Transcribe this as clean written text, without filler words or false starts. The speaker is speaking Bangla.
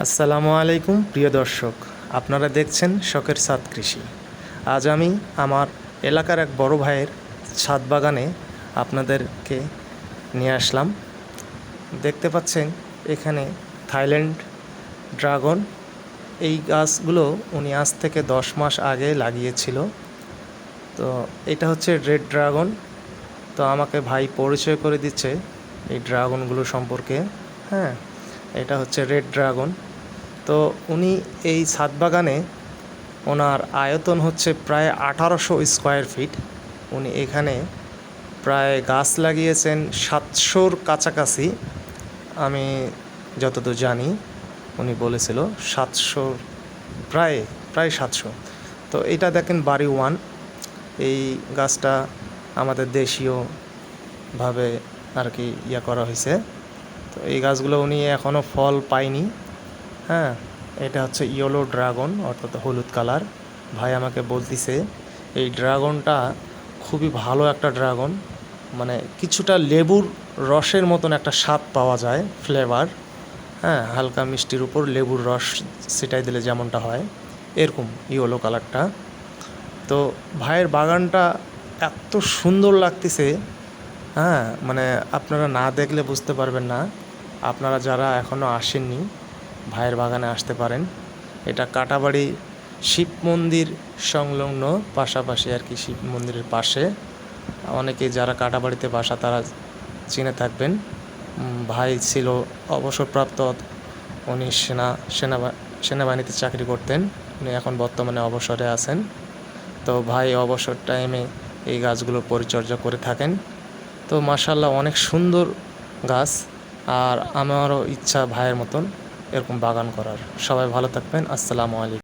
আসসালামু আলাইকুম প্রিয় দর্শক, আপনারা দেখছেন শখের ছাদ কৃষি। আজ আমি আমার এলাকার এক বড় ভাইয়ের ছাদ বাগানে আপনাদেরকে নিয়ে আসলাম। দেখতে পাচ্ছেন এখানে থাইল্যান্ড ড্রাগন, এই গাছগুলো উনি আজ থেকে 10 মাস আগে লাগিয়েছিল। তো এটা হচ্ছে রেড ড্রাগন। তো আমাকে ভাই পরিচয় করে দিচ্ছে এই ড্রাগনগুলো সম্পর্কে। হ্যাঁ, এটা হচ্ছে রেড ড্রাগন। তো উনি এই ছাদ বাগানে ওনার আয়তন হচ্ছে প্রায় 1800 স্কোয়ার ফিট। উনি এখানে প্রায় গাছ লাগিয়েছেন 700-র কাছাকাছি। আমি যতদূর জানি উনি বলেছিল 700, প্রায় 700। তো এটা দেখেন বাড়ি ওয়ান। এই গাছটা আমাদের দেশীয়ভাবে আর কি করা হয়েছে। তো এই গাছগুলো উনি এখনও ফল পায়নি। হ্যাঁ, এটা হচ্ছে ইয়েলো ড্রাগন, অর্থাৎ হলুদ কালার। ভাই আমাকে বলতিছে এই ড্রাগনটা খুবই ভালো একটা ড্রাগন, মানে কিছুটা লেবুর রসের মতন একটা স্বাদ পাওয়া যায়, ফ্লেভার। হ্যাঁ, হালকা মিষ্টির উপর লেবুর রস ছিটাই দিলে যেমনটা হয় এরকম ইয়েলো কালারটা। তো ভাইয়ের বাগানটা এত সুন্দর লাগতেছে, হ্যাঁ, মানে আপনারা না দেখলে বুঝতে পারবেন না। আপনারা যারা এখনও আসেননি ভাইয়ের বাগানে আসতে পারেন। এটা কাটাবাড়ি শিব মন্দির সংলগ্ন, পাশাপাশি আর কি, শিব মন্দিরের পাশে। অনেকে যারা কাটাবাড়িতে বাসা তারা চিনে থাকবেন। ভাই ছিল অবসরপ্রাপ্ত, উনি সেনাবাহিনীতে চাকরি করতেন। উনি এখন বর্তমানে অবসরে আছেন। তো ভাই অবসর টাইমে এই গাছগুলোর পরিচর্যা করে থাকেন। তো মাশাআল্লাহ অনেক সুন্দর গাছ, আর আমারও ইচ্ছা ভাইয়ের মতন এরকম বাগান করার। সবাই ভালো থাকবেন। আসসালামু আলাইকুম।